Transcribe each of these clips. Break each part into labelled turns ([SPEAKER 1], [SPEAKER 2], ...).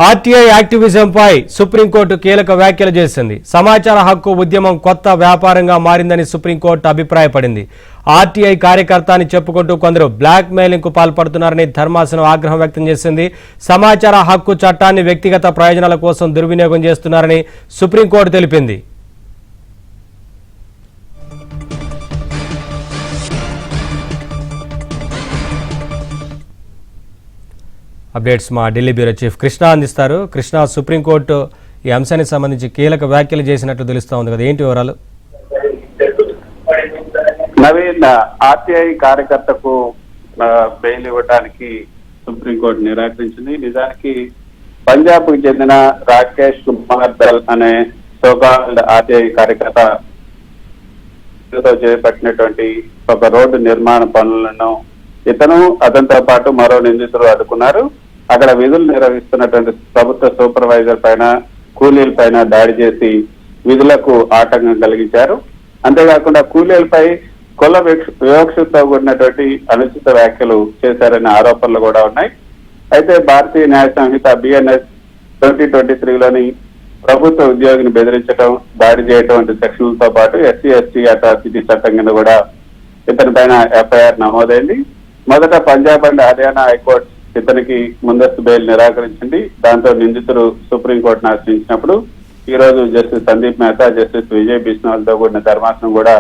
[SPEAKER 1] RTI యాక్టివిజంపై supreme court కీలక వ్యాఖ్యలు చేసింది. సమాచార హక్కు ఉద్యమం కొత్త వ్యాపారంగా మారిందని సుప్రీంకోర్టు అభిప్రాయపడింది. ఆర్టీఐ కార్యకర్త అని చెప్పుకుంటూ కొందరు బ్లాక్ మెయిలింగ్ కు పాల్పడుతున్నారని ధర్మాసనం ఆగ్రహం వ్యక్తం చేసింది. సమాచార హక్కు చట్టాన్ని వ్యక్తిగత ప్రయోజనాల కోసం దుర్వినియోగం చేస్తున్నారని సుప్రీంకోర్టు తెలిపింది. అప్డేట్స్ మా ఢిల్లీ బ్యూరో చీఫ్ కృష్ణ అందిస్తారు. కృష్ణ, సుప్రీంకోర్టు ఈ అంశానికి సంబంధించి కీలక వ్యాఖ్యలు చేసినట్లు తెలుస్తా ఉంది కదా, ఏంటి వివరాలు?
[SPEAKER 2] నవీన్, ఆర్టీఐ కార్యకర్తకు బెయిల్ ఇవ్వడానికి సుప్రీంకోర్టు నిరాకరించింది. నిజానికి పంజాబ్ కు చెందిన రాకేష్ కుమార్ దల్ అనే సోకాల్డ్ ఆర్టీఐ కార్యకర్త చేపట్టినటువంటి ఒక రోడ్డు నిర్మాణ పనులను ఇతను అతనితో పాటు మరో నిందితులు అడ్డుకున్నారు. అక్కడ విధులు నిర్వహిస్తున్నటువంటి ప్రభుత్వ సూపర్వైజర్ పైన, కూలీల పైన దాడి చేసి విధులకు ఆటంకం కలిగించారు. అంతేకాకుండా కూలీలపై కుల వివక్షతో కూడినటువంటి అనుచిత వ్యాఖ్యలు చేశారనే ఆరోపణలు కూడా ఉన్నాయి. అయితే భారతీయ న్యాయ సంహిత BNS 2023లోని ప్రభుత్వ ఉద్యోగిని బెదిరించడం, దాడి చేయడం వంటి సెక్షన్లతో పాటు SC/ST అట్రాసిటీ చట్టం కింద కూడా ఇతని పైన FIR నమోదైంది. మొదట పంజాబ్ అండ్ హర్యానా హైకోర్టు ఇతనికి ముందస్తు బెయిల్ నిరాకరించింది. దాంతో నిందితులు సుప్రీంకోర్టును ఆశ్రయించినప్పుడు ఈ రోజు జస్టిస్ సందీప్ మెహతా, జస్టిస్ విజయ్ బిష్ణోయ్తో కూడిన ధర్మాసనం కూడా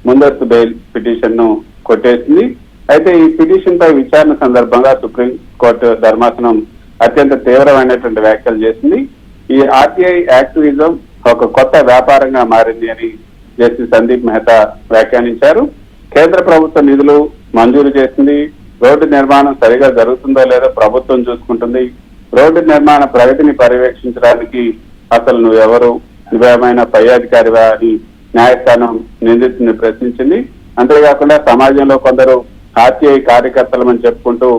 [SPEAKER 2] ముందస్తు బెయిల్ పిటిషన్ ను కొట్టేసింది. అయితే ఈ పిటిషన్ పై విచారణ సందర్భంగా సుప్రీంకోర్టు ధర్మాసనం అత్యంత తీవ్రమైనటువంటి వ్యాఖ్యలు చేసింది. ఈ ఆర్టీఐ యాక్టివిజం ఒక కొత్త వ్యాపారంగా మారింది అని జస్టిస్ సందీప్ మెహతా వ్యాఖ్యానించారు. కేంద్ర ప్రభుత్వ నిధులు మంజూరు చేసింది. రోడ్డు నిర్మాణం సరిగా జరుగుతుందో లేదో ప్రభుత్వం చూసుకుంటుంది. రోడ్డు నిర్మాణ ప్రగతిని పర్యవేక్షించడానికి అసలు నువ్వెవరు, నువ్వేమైనా పై అధికారివా అని న్యాయస్థానం నిందితుడిని ప్రశ్నించింది. అంతేకాకుండా సమాజంలో కొందరు ఆర్టీఐ కార్యకర్తలమని చెప్పుకుంటూ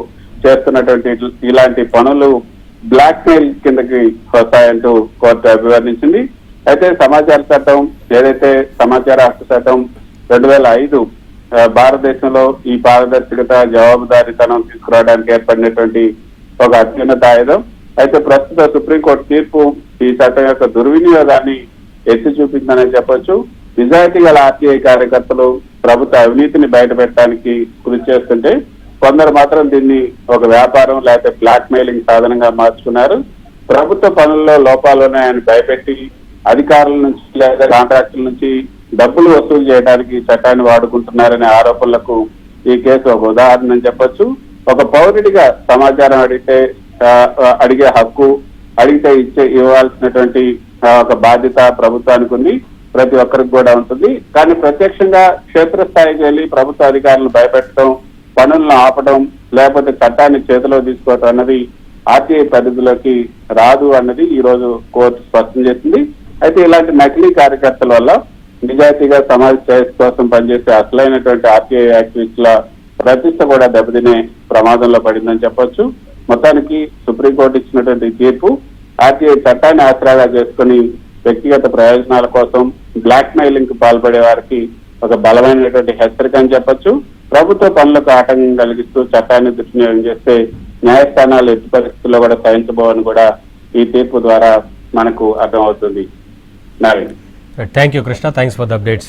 [SPEAKER 2] చేస్తున్నటువంటి ఇలాంటి పనులు బ్లాక్ మెయిల్ కిందకి వస్తాయంటూ కోర్టు అభివర్ణించింది. అయితే సమాచార చట్టం, ఏదైతే సమాచార హక్కు చట్టం 2005 భారతదేశంలో ఈ పారదర్శకత, జవాబుదారీతనం తీసుకురావడానికి ఏర్పడినటువంటి ఒక అత్యున్నత ఆయుధం. అయితే ప్రస్తుత సుప్రీంకోర్టు తీర్పు ఈ చట్టం యొక్క దుర్వినియోగాన్ని ఎత్తి చూపిందని చెప్పొచ్చు. నిజాయితీ గల ఆర్టీఐ కార్యకర్తలు ప్రభుత్వ అవినీతిని బయటపెట్టడానికి కృషి చేస్తుంటే కొందరు మాత్రం దీన్ని ఒక వ్యాపారం లేకపోతే బ్లాక్ మెయిలింగ్ సాధనంగా మార్చుకున్నారు. ప్రభుత్వ పనుల్లో లోపాలు ఉన్నాయని భయపెట్టి అధికారుల నుంచి లేదా కాంట్రాక్టుల నుంచి డబ్బులు వసూలు చేయడానికి చట్టాన్ని వాడుకుంటున్నారనే ఆరోపణలకు ఈ కేసు ఒక ఉదాహరణ అని చెప్పొచ్చు. ఒక పౌరుడిగా సమాచారం అడిగే హక్కు, అడిగితే ఇవ్వాల్సినటువంటి ఒక బాధ్యత ప్రభుత్వానికి ఉంది, ప్రతి ఒక్కరికి కూడా ఉంటుంది. కానీ ప్రత్యక్షంగా క్షేత్రస్థాయికి వెళ్లి ప్రభుత్వ అధికారులను భయపెట్టడం, పనులను ఆపడం, లేకపోతే చట్టాన్ని చేతిలో తీసుకోవటం అన్నది ఆర్టీఐ పరిధిలోకి రాదు అన్నది ఈ రోజు కోర్టు స్పష్టం చేసింది. అయితే ఇలాంటి నకిలీ కార్యకర్తల వల్ల నిజాయితీగా సమాజ శ్రేయస్సు కోసం పనిచేసే అసలైనటువంటి ఆర్టీఐ యాక్టివిస్టుల ప్రతిష్ట కూడా దెబ్బతినే ప్రమాదంలో పడిందని చెప్పొచ్చు. మొత్తానికి సుప్రీంకోర్టు ఇచ్చినటువంటి తీర్పు ఆర్టీఐ చట్టాన్ని ఆసరాగా చేసుకుని వ్యక్తిగత ప్రయోజనాల కోసం బ్లాక్ మెయిలింగ్ కు పాల్పడే వారికి ఒక బలమైనటువంటి హెచ్చరిక అని చెప్పొచ్చు. ప్రభుత్వ పనులకు ఆటంకం కలిగిస్తూ చట్టాన్ని దుర్వినియోగం చేస్తే న్యాయస్థానాలు ఎట్టి పరిస్థితుల్లో కూడా సహించబోవని కూడా ఈ తీర్పు ద్వారా మనకు అర్థమవుతుంది.
[SPEAKER 1] Thank you Krishna, thanks for the updates.